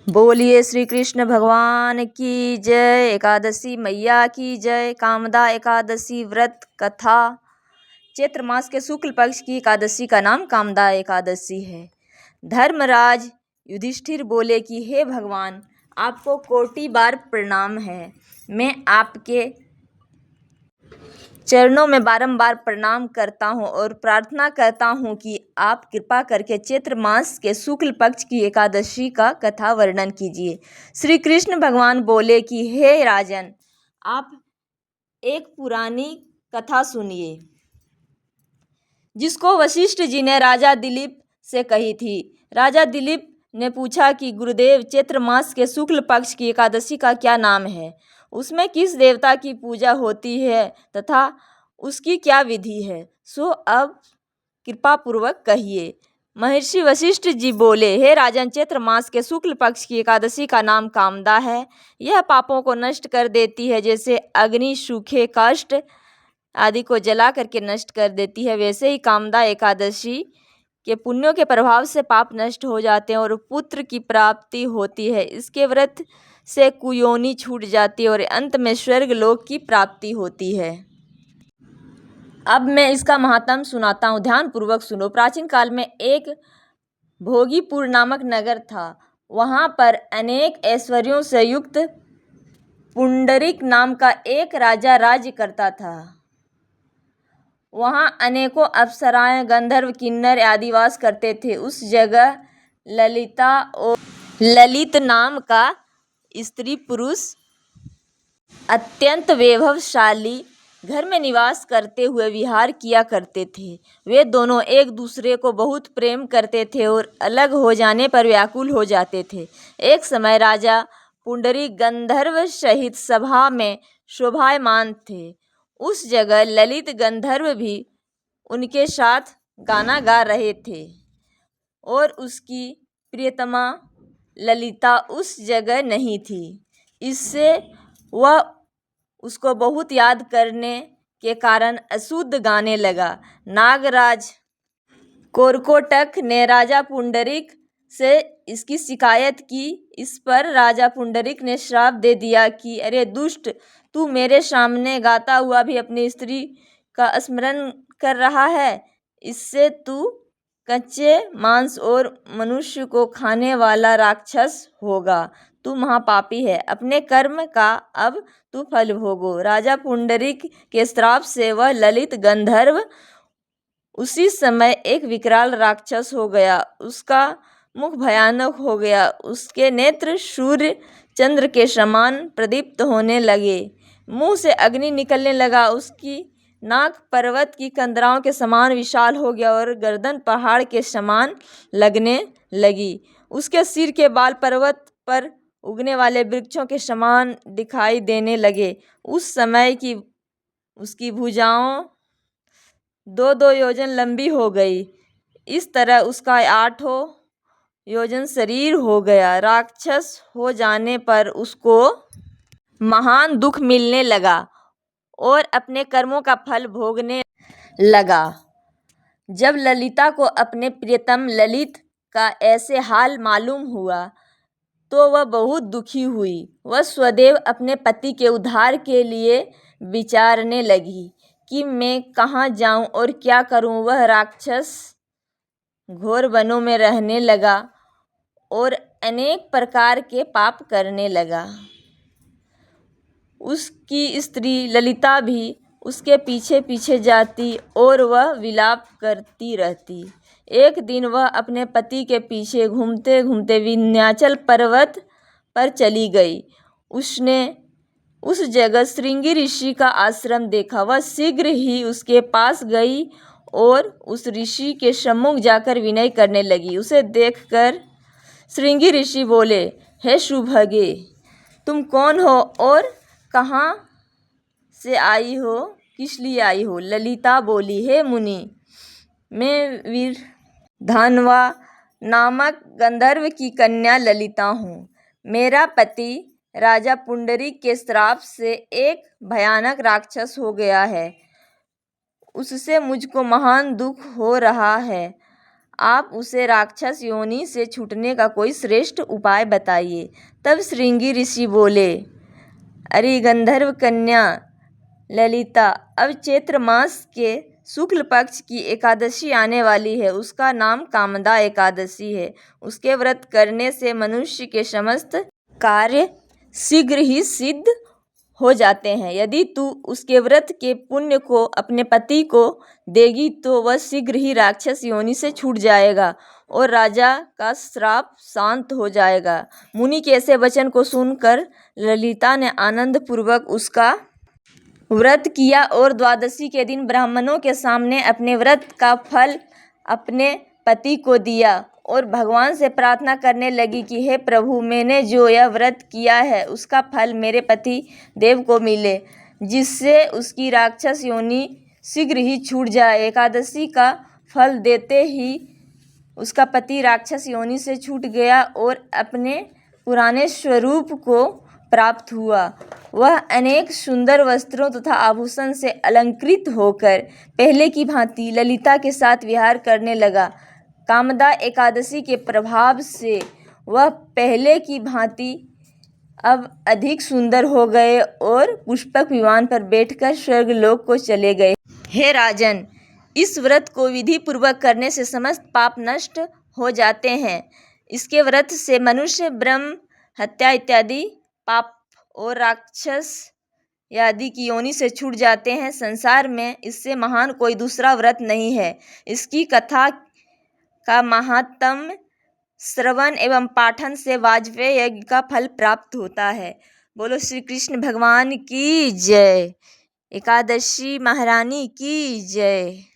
बोलिए श्री कृष्ण भगवान की जय। एकादशी मैया की जय। कामदा एकादशी व्रत कथा। चैत्र मास के शुक्ल पक्ष की एकादशी का नाम कामदा एकादशी है। धर्मराज युधिष्ठिर बोले कि हे भगवान, आपको कोटि बार प्रणाम है। मैं आपके चरणों में बारंबार प्रणाम करता हूँ और प्रार्थना करता हूँ कि आप कृपा करके चैत्र मास के शुक्ल पक्ष की एकादशी का कथा वर्णन कीजिए। श्री कृष्ण भगवान बोले कि हे राजन, आप एक पुरानी कथा सुनिए, जिसको वशिष्ठ जी ने राजा दिलीप से कही थी। राजा दिलीप ने पूछा कि गुरुदेव, चैत्र मास के शुक्ल पक्ष की एकादशी का क्या नाम है, उसमें किस देवता की पूजा होती है तथा उसकी क्या विधि है, सो अब कृपा पूर्वक कहिए। महर्षि वशिष्ठ जी बोले, हे राजन, चैत्र मास के शुक्ल पक्ष की एकादशी का नाम कामदा है। यह पापों को नष्ट कर देती है, जैसे अग्नि सूखे काष्ठ आदि को जला करके नष्ट कर देती है, वैसे ही कामदा एकादशी के पुण्यों के प्रभाव से पाप नष्ट हो जाते हैं और पुत्र की प्राप्ति होती है। इसके व्रत से कुयोनि छूट जाती है और अंत में स्वर्ग लोक की प्राप्ति होती है। अब मैं इसका महात्म सुनाता हूँ, ध्यान पूर्वक सुनो। प्राचीन काल में एक भोगीपुर नामक नगर था। वहाँ पर अनेक ऐश्वर्यों से युक्त पुंडरीक नाम का एक राजा राज्य करता था। वहाँ अनेकों अप्सराएं, गंधर्व, किन्नर आदि वास करते थे। उस जगह ललिता और ललित नाम का स्त्री पुरुष अत्यंत वैभवशाली घर में निवास करते हुए विहार किया करते थे। वे दोनों एक दूसरे को बहुत प्रेम करते थे और अलग हो जाने पर व्याकुल हो जाते थे। एक समय राजा पुंडरीक गंधर्व सहित सभा में शोभायमान थे। उस जगह ललित गंधर्व भी उनके साथ गाना गा रहे थे और उसकी प्रियतमा ललिता उस जगह नहीं थी। इससे वह उसको बहुत याद करने के कारण अशुद्ध गाने लगा। नागराज कोरकोटक ने राजा पुंडरीक से इसकी शिकायत की। इस पर राजा पुंडरीक ने श्राप दे दिया कि अरे दुष्ट, तू मेरे सामने गाता हुआ भी अपनी स्त्री का स्मरण कर रहा है। इससे तू कच्चे मांस और मनुष्य को खाने वाला राक्षस होगा। तू महापापी है। अपने कर्म का अब तू फल भोगो। राजा पुंडरीक के श्राप से वह ललित गंधर्व उसी समय एक विकराल राक्षस हो गया। उसका मुख भयानक हो गया। उसके नेत्र सूर्य चंद्र के समान प्रदीप्त होने लगे। मुंह से अग्नि निकलने लगा। उसकी नाक पर्वत की कंदराओं के समान विशाल हो गया और गर्दन पहाड़ के समान लगने लगी। उसके सिर के बाल पर्वत पर उगने वाले वृक्षों के समान दिखाई देने लगे। उस समय की उसकी भुजाओं 2-2 योजन लंबी हो गई। इस तरह उसका 8 योजन शरीर हो गया। राक्षस हो जाने पर उसको महान दुख मिलने लगा और अपने कर्मों का फल भोगने लगा। जब ललिता को अपने प्रियतम ललित का ऐसे हाल मालूम हुआ तो वह बहुत दुखी हुई। वह सदैव अपने पति के उद्धार के लिए विचारने लगी कि मैं कहाँ जाऊं और क्या करूं। वह राक्षस घोर वनों में रहने लगा और अनेक प्रकार के पाप करने लगा। उसकी स्त्री ललिता भी उसके पीछे पीछे जाती और वह विलाप करती रहती। एक दिन वह अपने पति के पीछे घूमते घूमते विंध्याचल पर्वत पर चली गई। उसने उस जगह श्रृंगी ऋषि का आश्रम देखा। वह शीघ्र ही उसके पास गई और उस ऋषि के सम्मुख जाकर विनय करने लगी। उसे देखकर श्रृंगी ऋषि बोले, हे सुभगे, तुम कौन हो और कहाँ से आई हो, किस लिए आई हो? ललिता बोली, हे मुनि, मैं वीरधानवा नामक गंधर्व की कन्या ललिता हूँ। मेरा पति राजा पुंडरीक के श्राप से एक भयानक राक्षस हो गया है। उससे मुझको महान दुख हो रहा है। आप उसे राक्षस योनि से छूटने का कोई श्रेष्ठ उपाय बताइए। तब श्रृंगी ऋषि बोले, अरे गंधर्व कन्या ललिता, अब चैत्र मास के शुक्ल पक्ष की एकादशी आने वाली है। उसका नाम कामदा एकादशी है। उसके व्रत करने से मनुष्य के समस्त कार्य शीघ्र ही सिद्ध हो जाते हैं। यदि तू उसके व्रत के पुण्य को अपने पति को देगी तो वह शीघ्र ही राक्षस योनि से छूट जाएगा और राजा का श्राप शांत हो जाएगा। मुनि के ऐसे वचन को सुनकर ललिता ने आनंद पूर्वक उसका व्रत किया और द्वादशी के दिन ब्राह्मणों के सामने अपने व्रत का फल अपने पति को दिया और भगवान से प्रार्थना करने लगी कि हे प्रभु, मैंने जो यह व्रत किया है उसका फल मेरे पति देव को मिले, जिससे उसकी राक्षस योनि शीघ्र ही छूट जाए। एकादशी का फल देते ही उसका पति राक्षस योनि से छूट गया और अपने पुराने स्वरूप को प्राप्त हुआ। वह अनेक सुंदर वस्त्रों तथा आभूषण से अलंकृत होकर पहले की भांति ललिता के साथ विहार करने लगा। कामदा एकादशी के प्रभाव से वह पहले की भांति अब अधिक सुंदर हो गए और पुष्पक विमान पर बैठकर स्वर्गलोक को चले गए। हे राजन, इस व्रत को विधि पूर्वक करने से समस्त पाप नष्ट हो जाते हैं। इसके व्रत से मनुष्य ब्रह्म हत्या इत्यादि पाप और राक्षस आदि की योनि से छूट जाते हैं। संसार में इससे महान कोई दूसरा व्रत नहीं है। इसकी कथा का महात्म्य श्रवण एवं पाठन से वाजपेय यज्ञ का फल प्राप्त होता है। बोलो श्री कृष्ण भगवान की जय। एकादशी महारानी की जय।